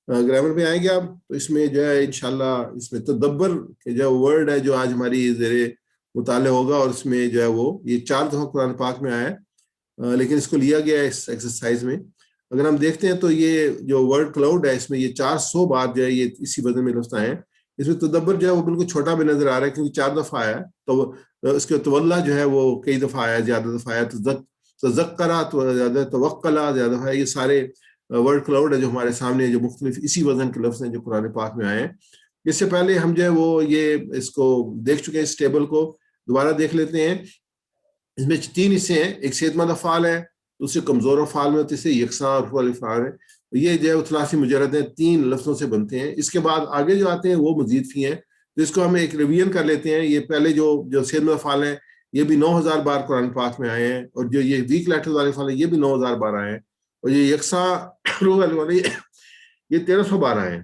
Grammar پہ آئیں گے آپ، تو اس میں جو ہے انشاءاللہ اس میں تدبر کے جو ورڈ ہے جو آج ہماری زیر مطالعہ ہوگا، اور اس میں جو ہے وہ یہ 4 دفعہ قرآن پاک میں آیا ہے، لیکن اس کو لیا گیا ہے اس ایکسرسائز میں۔ اگر ہم دیکھتے ہیں تو یہ جو ورڈ کلاؤڈ ہے اس میں یہ 400 بار جو ہے یہ اسی وزن میں لفظ آئے ہیں۔ اس میں تدبر جو ہے وہ بالکل چھوٹا بھی نظر آ رہا ہے کیونکہ 4 دفعہ آیا ہے، تو اس کے تولا جو ہے وہ کئی دفعہ آیا، زیادہ دفعہ آیا، تذکرہ تو زیادہ، توکلا زیادہ دفعہ، یہ سارے ورڈ کلاؤڈ ہے جو ہمارے سامنے جو مختلف اسی وزن کے لفظ ہیں جو قرآن پاک میں آئے ہیں۔ اس سے پہلے ہم جو ہے وہ یہ اس کو دیکھ چکے ہیں، اس ٹیبل کو دوبارہ دیکھ لیتے ہیں۔ اس میں 3 حصے ہیں، ایک صحت مند افعال ہے، دوسرے کمزور افعال میں ہوتے ہیں، یکساں اور فعل افعال ہے، یہ جو ہے ثلاثی مجرد ہیں، 3 لفظوں سے بنتے ہیں۔ اس کے بعد آگے جو آتے ہیں وہ مزید فی ہیں، تو اس کو ہم ایک ریویژن کر لیتے ہیں۔ یہ پہلے جو صحت مند افعال ہیں یہ بھی 9000 بار قرآن پاک میں آئے ہیں، اور جو یہ ویک لیٹر والے افعال ہیں یہ بھی 9000 بار آئے ہیں، اور یہ یکساں روح والے یہ 1300 بار آئے ہیں۔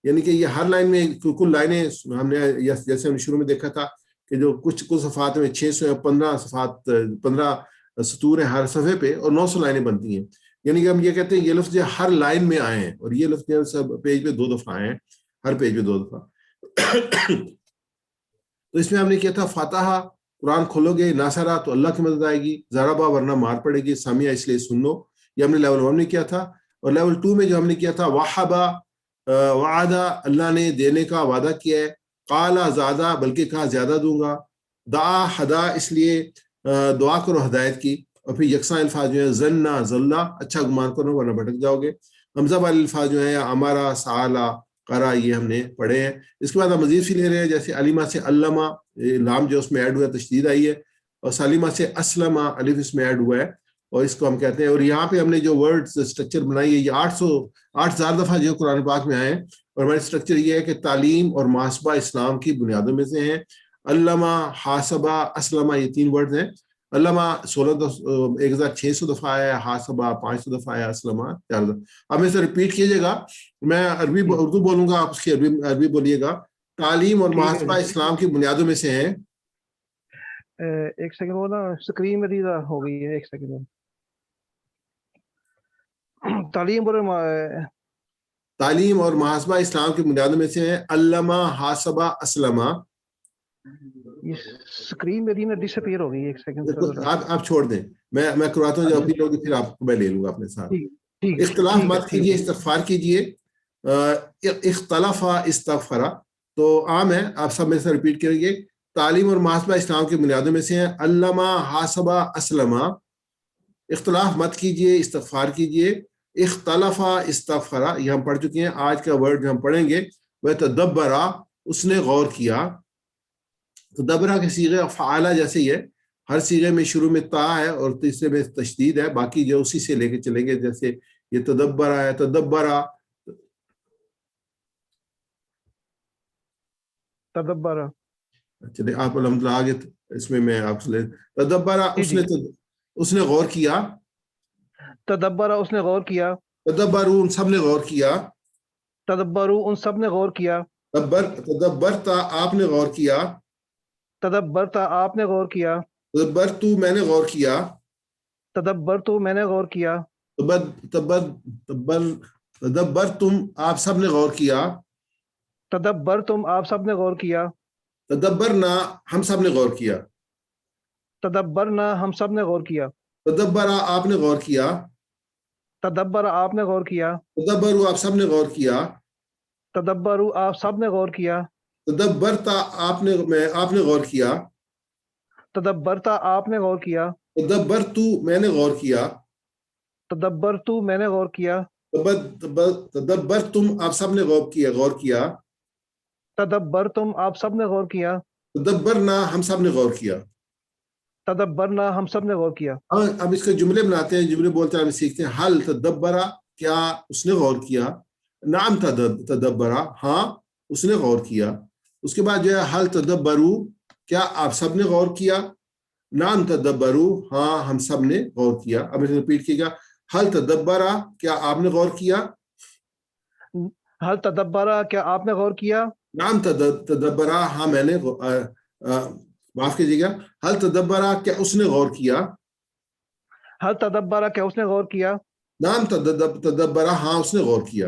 یعنی کہ یہ ہر لائن میں کل لائنیں ہم نے جیسے ہم نے شروع میں دیکھا تھا کہ جو کچھ صفحات میں 615 صفحات 15 سطور ہیں ہر صفحے پہ، اور 900 لائنیں بنتی ہیں۔ یعنی کہ ہم یہ کہتے ہیں یہ لفظ ہر لائن میں آئے ہیں، اور یہ لفظ سب پیج پہ 2 دفعہ آئے ہیں، ہر پیج پہ 2 دفعہ۔ تو اس میں ہم نے کیا تھا فاتحہ، قرآن کھولو گے، ناصرہ تو اللہ کی مدد آئے گی، ضربہ ورنہ مار پڑے گی، سامیہ اس لیے سن لو، یہ ہم نے لیول 1 میں کیا تھا۔ اور لیول 2 میں جو ہم نے کیا تھا وحبا، وعدہ اللہ نے دینے کا وعدہ کیا ہے، قالا زادہ بلکہ کہا زیادہ دوں گا، دعا ہدا اس لیے دعا کرو ہدایت کی، اور پھر یکساں الفاظ جو ہیں ظنہ ذلہ اچھا گمان کرو ورنہ بھٹک جاؤ گے، حمزہ والے الفاظ جو ہیں ہمارا سعالا قرا یہ ہم نے پڑھے ہیں۔ اس کے بعد ہم مزید سی لے رہے ہیں، جیسے علیمہ سے علامہ لام جو اس میں ایڈ ہوا ہے تشدید آئی ہے، اور سلیمہ سے اسلمہ الف اس میں ایڈ ہوا ہے، اور اس کو ہم کہتے ہیں۔ اور یہاں پہ ہم نے جو ورڈ اسٹرکچر بنائی ہے یہ 8000 دفعہ جو قرآن پاک میں آئے ہیں، اور ہمارا اسٹرکچر یہ ہے کہ تعلیم اور محاسبہ اسلام کی بنیادوں میں سے ہیں۔ علامہ، حاسبہ، اسلمہ یہ 3 ورڈ ہیں۔ علامہ 1600 دفعہ آیا، حاسبہ 500 دفعہ آیا، اسلمہ 4 دفعہ۔ اب اسے ریپیٹ کیجیے گا، میں اردو بولوں گا، آپ اس کی عربی بولیے گا۔ تعلیم اور محاسبہ اسلام کی بنیادوں میں سے ہیں۔ ایک سیکنڈ، وہ نا اسکرین میں دیدہ ہو گئی ہے، ایک سیکنڈ۔ تعلیم اور محاسبہ اسلام کی بنیادوں میں سے ہیں، علامہ، حاسبہ، اسلمہ۔ اسکرین میں دینا ڈس اپیئر ہو گئی، ایک سیکنڈ آپ چھوڑ دیں، میں کرواتا ہوں، جو اپیل ہوگی پھر آپ کو میں لے لوں گا اپنے ساتھ۔ اختلاف مت کیجیے، استغفار کیجیے۔ اختلاف استغفرا تو عام ہے، آپ سب میں سے ریپیٹ کریں گے۔ تعلیم اور محاسبہ اسلام کی بنیادوں میں سے ہیں، علامہ، حاسبہ، اسلمہ۔ اختلاف مت کیجیے، استغفار کیجیے۔ اختلاف استغفرا یہ ہم پڑھ چکے ہیں۔ آج کا ورڈ جو ہم پڑھیں گے وہ تدبرا، اس نے غور کیا۔ تدبرا کے صیغے فعالہ جیسے ہی ہے، ہر صیغے میں شروع میں تا ہے اور تیسرے میں تشدید ہے، باقی جو اسی سے لے کے چلیں گے، جیسے یہ تدبرا ہے، تدبرا، تدبرا۔ چلے آپ الحمدللہ آگے اس میں آپ سے تدبرا اس نے غور کیا، تدبرا اس نے غور کیا، تدبرو ان سب نے غور کیا، تدبرو ان سب نے غور کیا، تدبرتا آپ نے غور کیا، تدبرتا آپ نے غور کیا، تدبرتو میں نے غور کیا، تدبرتو میں نے غور کیا، تدبرتم آپ سب نے غور کیا، تدبرتم آپ سب نے غور کیا، تدبرنا ہم سب نے غور کیا، تدبرنا ہم سب نے غور کیا، تدبرا آپ نے غور کیا، تدبر آپ نے غور کیا، تدبرو آپ سب نے غور کیا، تدبرو آپ سب نے غور کیا، تدبرتا آپ نے غور کیا، تدبرتا آپ نے غور کیا، تدبرتو میں نے غور کیا، تدبرتو میں نے غور کیا، تدبرتم آپ سب نے غور کیا، تدبرتم آپ سب نے غور کیا، تدبرنا ہم سب نے غور کیا۔ تدبرنا ہم سب نے غور کیا۔ اب اس کے جملے بناتے ہیں، جملے بولتے ہیں، سیکھتے ہیں۔ حل تدبرا کیا اس نے غور کیا، نعم تدبرا ہاں اس نے غور کیا۔ اس کے بعد جو ہے حل تدبرو کیا آپ سب نے غور کیا، نعم تدبرو ہاں ہم سب نے غور کیا۔ اب اسے ریپیٹ کیے گا، حل تدبرا کیا آپ نے غور کیا، حل تدبرا کیا آپ نے غور کیا، نعم تدبرا ہاں میں نے معاف کیجیے گا، حل تدبرا کیا اس نے غور کیا، حل تدبرا کیا اس نے غور کیا، نعم تدبرا ہاں اس نے غور کیا۔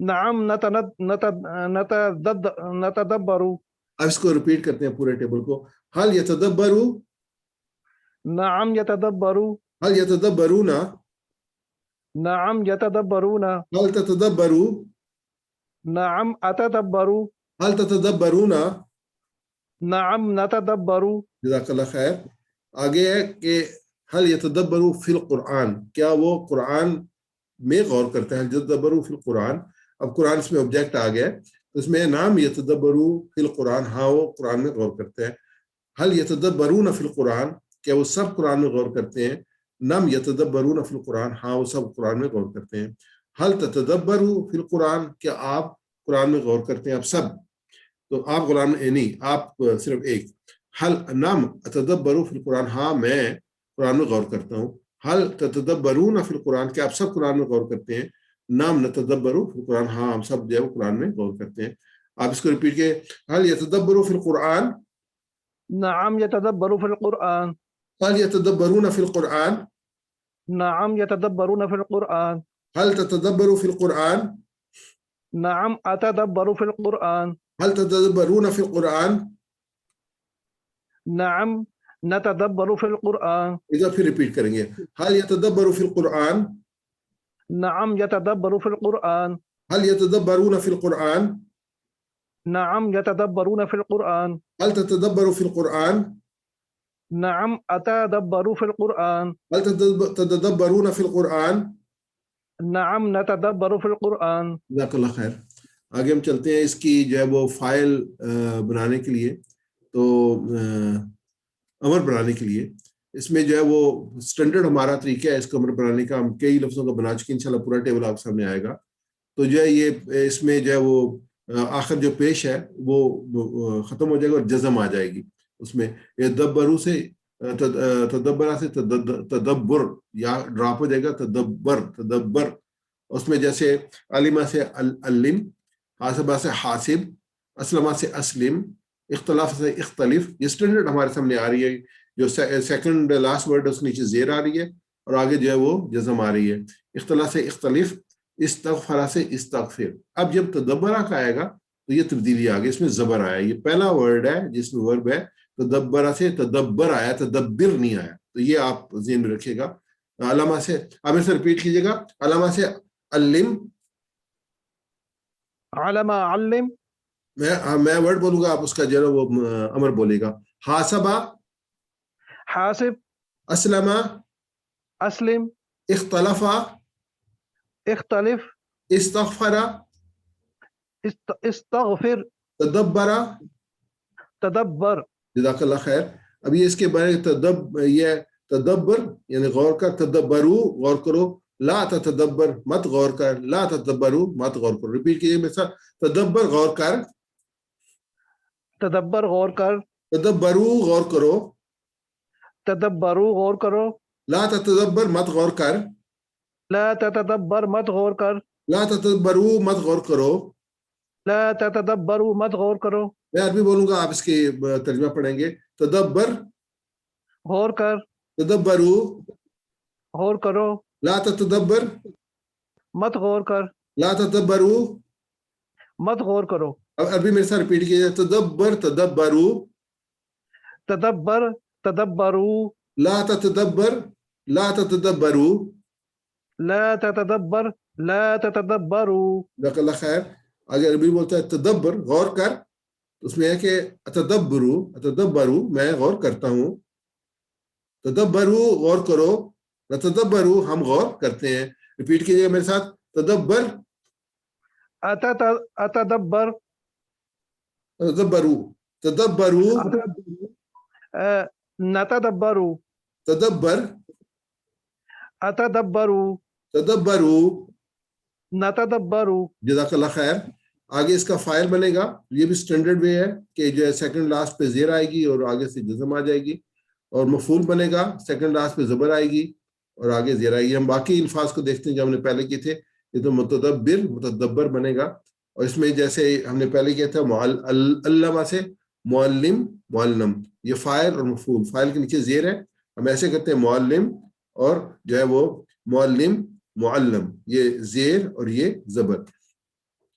نعم نتدبر. اب اس کو ریپیٹ کرتے ہیں پورے ٹیبل کو. هل يتدبروا، نعم يتدبر. هل يتدبرون، نعم يتدبرون. هل تتدبروا، نعم أتدبر. هل تتدبرون. نعم نتدبر. جزاک اللہ خیر. آگے ہے کہ هل يتدبروا فی القرآن، کیا وہ قرآن میں غور کرتے ہیں؟ يتدبروا فی القرآن. اب قرآن اس میں آبجیکٹ آ گیا، اس میں نام يتدبروا فی القرآن، ہاں وہ قرآن میں غور کرتے ہیں. هل يتدبرون فی القرآن، کیا وہ سب قرآن میں غور کرتے ہیں؟ نم يتدبرون فی القرآن، ہاں وہ سب قرآن میں غور کرتے ہیں. هل تتدبروا فی القرآن، کیا آپ قرآن میں غور کرتے ہیں؟ آپ سب، تو آپ غلام نہیں، آپ صرف ایک. حل نام اتدبروا فی القرآن، ہاں میں قرآن میں غور کرتا ہوں. حل تتدبرون فی القرآن، کیا آپ سب قرآن میں غور کرتے ہیں؟ نام نتدبروا فی القرآن، ہاں ہم سب جو ہے وہ قرآن میں غور کرتے ہیں. آپ اس کو ریپیٹ کیے. حل یتدبروا فی القرآن، نعم يتدبر في القرآن. حل یتدبرون فی القرآن، نعم يتدبرون في القرآن. حل تتدبروا فی القرآن، نعم أتدبر في القرآن. حل تتدبرون فی القرآن. نعم نتدبر في القرآن. ادھر پھر ریپیٹ کریں گے. حل یتدبروا فی القرآن، نعم يتدبر في القرآن. حل یتدبرون فی القرآن، نعم يتدبرون في القرآن. هل تتدبروا في القرآن، نعم أتدبر في القرآن. هل تتدبرون في القرآن. نعم نتدبر في القرآن. جزاک اللہ خیر. آگے ہم چلتے ہیں اس کی جو ہے وہ فائل بنانے کے لیے. تو امر بنانے کے لیے اس میں جو ہے وہ سٹینڈرڈ ہمارا طریقہ ہے اس کو امر بنانے کا. ہم کئی لفظوں کا بنا چکے ہیں، انشاءاللہ پورا ٹیبل آپ سامنے آئے گا. تو جو ہے یہ اس میں جو ہے وہ آخر جو پیش ہے وہ ختم ہو جائے گا اور جزم آ جائے گی اس میں. یدبرو سے تدبرہ سے تدبر، یا ڈراپ ہو جائے گا تدبر. اس میں جیسے علمہ سے علم، حاسبہ سے حاسب، اسلمہ سے اسلم، اختلاف سے اختلف. یہ سٹینڈرڈ ہمارے سامنے آ رہی ہے. جو سیکنڈ لاسٹ ورڈ اس کے نیچے زیر آ رہی ہے اور آگے جو ہے وہ جزم آ رہی ہے. اختلاف سے اختلف، استغفرہ سے استغفر. اب جب تدبرہ کا آئے گا تو یہ تبدیلی آ گئی، اس میں زبر آیا. یہ پہلا ورڈ ہے جس میں ورب ہے. تدبرہ سے تدبر آیا، تدبر نہیں آیا. تو یہ آپ ذہن میں رکھیے گا. علامہ سے آپ اسے ریپیٹ کیجیے گا. علامہ سے علم، علم علم. میں ورڈ بولوں گا، آپ اس کا جو ہے وہ امر بولے گا. حاسبہ، حاسب، اسلمہ، اسلم، اختلفہ، اختلف، استغفرہ، استغفر، تدبرہ. تدبر. جزاک اللہ خیر. ابھی اس کے بارے یہ تدبر یعنی غور کر. تدبرو غور کرو، لا تتدبر مت غور کر، لا تتدبرو مت غور کرو. ریپیٹ کیجیے میرے ساتھ. تدبر غور کر، تدبر غور کر، تدبرو غور کرو، تدبرو غور کرو، لا تتدبر مت غور کر، لا تتدبر مت غور کر، لا تتدبرو مت غور کرو. لا تتدبرو مت غور کرو. میں عربی بولوں گا، آپ اس کی ترجمہ پڑھیں گے. تدبر، غور کر، تدبرو، غور کرو، لا تتدبر، مت غور کر، لا تتدبرو. مت غور کرو. اب عربی میرے ساتھ ریپیٹ کیجیے. تدبر، تدبرو، تدبر، تدبرو، لا تتدبر، لا تتدبرو. لا تتدبر، لا تتدبرو. جزاک اللہ خیر. اگر عربی بولتا ہے تدبر غور کر، اس میں ہے کہ اتدبرو، اتدبرو میں غور کرتا ہوں. تدبرو غور کرو، نتدبرو ہم غور کرتے ہیں. ریپیٹ کیجیے میرے ساتھ. تدبر، اتدبر، تدبرو، تدبرو، نتدبرو، تدبر، اتدبرو، تدبرو. نتدبرو. جزاک اللہ خیر. آگے اس کا فائل بنے گا. یہ بھی سٹینڈرڈ وے ہے کہ جو ہے سیکنڈ لاسٹ پہ زیر آئے گی اور آگے سے جزم آ جائے گی. اور مفعول بنے گا، سیکنڈ لاسٹ پہ زبر آئے گی اور آگے زیر آئے گی. ہم باقی الفاظ کو دیکھتے ہیں جو ہم نے پہلے کیے تھے. یہ تو متدبر، متدبر بنے گا. اور اس میں جیسے ہم نے پہلے کیا تھا علامہ سے معلم، معلم. یہ فاعل اور مفعول، فاعل کے نیچے زیر ہے. ہم ایسے کرتے ہیں معلم اور جو ہے وہ معلم، معلم. یہ زیر اور یہ زبر.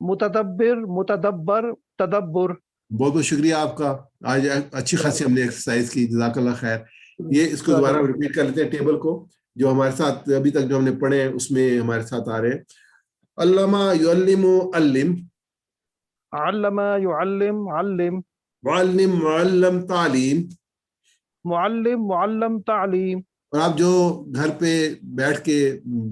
متدبر متدبر تدبر. بہت بہت شکریہ آپ کا. آج اچھی خاصی ہم نے ایکسرسائز کی, جزاک اللہ خیر. یہ اس کو دوبارہ ریپیٹ کر لیتے ہیں ٹیبل کو, جو ہمارے ساتھ ابھی تک جو ہم نے پڑھے ہیں اس میں ہمارے ساتھ آ رہے ہیں. علامہ یعلم علم, علم يعلم علم, معلم معلم تعلیم. معلم معلم تعلیم. اور آپ جو گھر پہ بیٹھ کے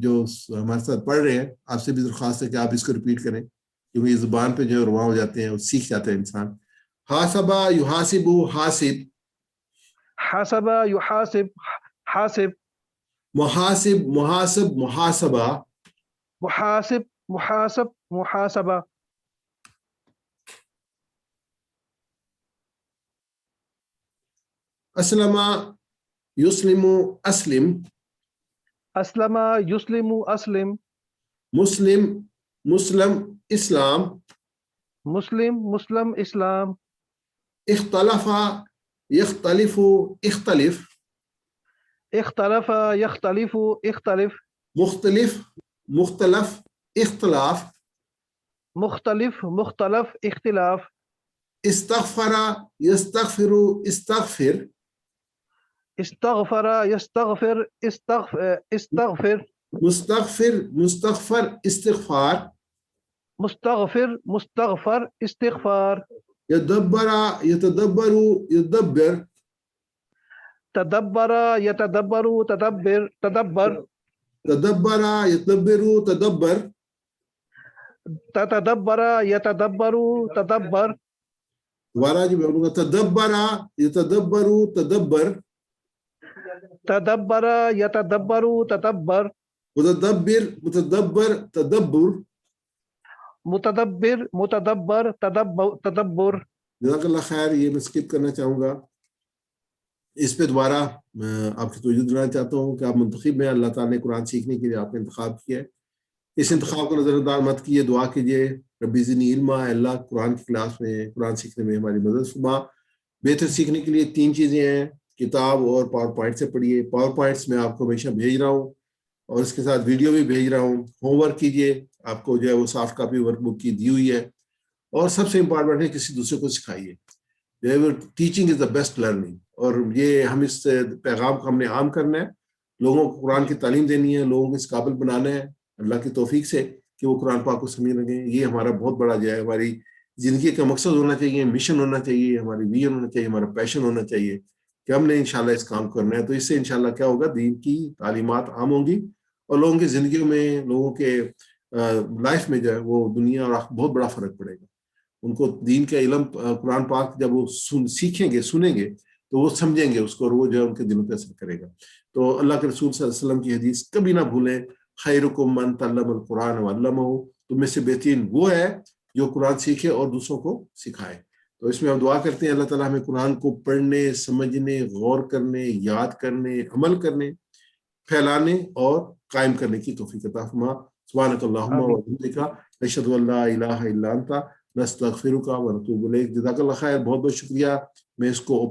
جو ہمارے ساتھ پڑھ رہے ہیں, آپ سے بھی درخواست ہے کہ آپ اس کو ریپیٹ کریں, کیونکہ اس زبان پہ جو رواں ہو جاتے ہیں, وہ سیکھ جاتا ہے انسان. حاسبہ یحاسب حاسب, حسب يحاسب حاسب, محاسب محاسب محاسبہ, محاسب محاسب محاسبہ. اسلم یسلم اسلم, اسلم یسلم اسلم, مسلم مسلم اسلام, مسلم مسلم اسلام. اختلف یختلف اختلف, اختلف یختلف اختلف, مختلف مختلف اختلاف, مختلف مختلف اختلاف. استغفر یستغفر استغفر, استغفر یستغفر استغفر, مستغفر مستغفر استغفار, مستغفر مستغفر استغفار. يدبر يتدبر يدبر, تدبر يتدبر تدبر تدبر, تدبر يتدبر تدبر, تتدبر يتدبر تدبر. دوبارہ جی میں بولوں گا, تدبر يتدبر تدبر, تدبر يتدبر تدبر, متدبر متدبر تدبر. متدبر متدبر تدبر. جزاک اللہ خیر. یہ میں سکپ کرنا چاہوں گا. اس پہ دوبارہ آپ کی توجہ دلانا چاہتا ہوں کہ آپ منتخب میں, اللہ تعالیٰ نے قرآن سیکھنے کے لیے آپ نے انتخاب کیا ہے. اس انتخاب کو نظر انداز مت کیجیے, دعا کیجیے ربی زدنی علما, اللہ قرآن کی کلاس میں قرآن سیکھنے میں ہماری مدد فرما. بہتر سیکھنے کے لیے 3 چیزیں ہیں, کتاب اور پاور پوائنٹ سے پڑھیے. پاور پوائنٹس میں آپ کو ہمیشہ بھیج رہا ہوں, اور اس کے ساتھ ویڈیو بھی بھیج رہا ہوں. ہوم ورک کیجیے, آپ کو جو ہے وہ سافٹ کاپی ورک بک کی دی ہوئی ہے. اور سب سے امپورٹنٹ ہے, کسی دوسرے کو سکھائیے. Teaching is the best learning. اور یہ ہم اس پیغام کو ہم نے عام کرنا ہے, لوگوں کو قرآن کی تعلیم دینی ہے, لوگوں کو اس قابل بنانا ہے اللہ کی توفیق سے کہ وہ قرآن پاک کو سمجھ لگیں. یہ ہمارا بہت بڑا جو ہے ہماری زندگی کا مقصد ہونا چاہیے, مشن ہونا چاہیے, ہماری ویژن ہونا چاہیے, ہمارا پیشن ہونا چاہیے کہ ہم نے انشاءاللہ اس کام کو کرنا ہے. تو اس سے انشاءاللہ کیا ہوگا, دین کی تعلیمات عام ہوں گی, اور لوگوں کی زندگیوں میں, لوگوں کے لائف میں جو ہے وہ دنیا اور بہت بڑا فرق پڑے گا. ان کو دین کا علم, قرآن پاک جب وہ سیکھیں گے, سنیں گے, تو وہ سمجھیں گے اس کو, اور وہ جو ہے ان کے دلوں پہ اثر کرے گا. تو اللہ کے رسول صلی اللہ علیہ وسلم کی حدیث کبھی نہ بھولیں, خیرکم من تعلم القرآن وعلمہ, تم میں سے بہترین وہ ہے جو قرآن سیکھے اور دوسروں کو سکھائے. تو اس میں ہم دعا کرتے ہیں اللہ تعالیٰ ہمیں قرآن کو پڑھنے, سمجھنے, غور کرنے, یاد کرنے, عمل کرنے, پھیلانے اور قائم کرنے کی توفیق عطا فرما. سبحانک اللہم و بحمدک, اشہد ان لا الہ الا انت, نستغفرک ونتوب الیک. جزاک اللہ خیر. بہت بہت شکریہ. میں اس کو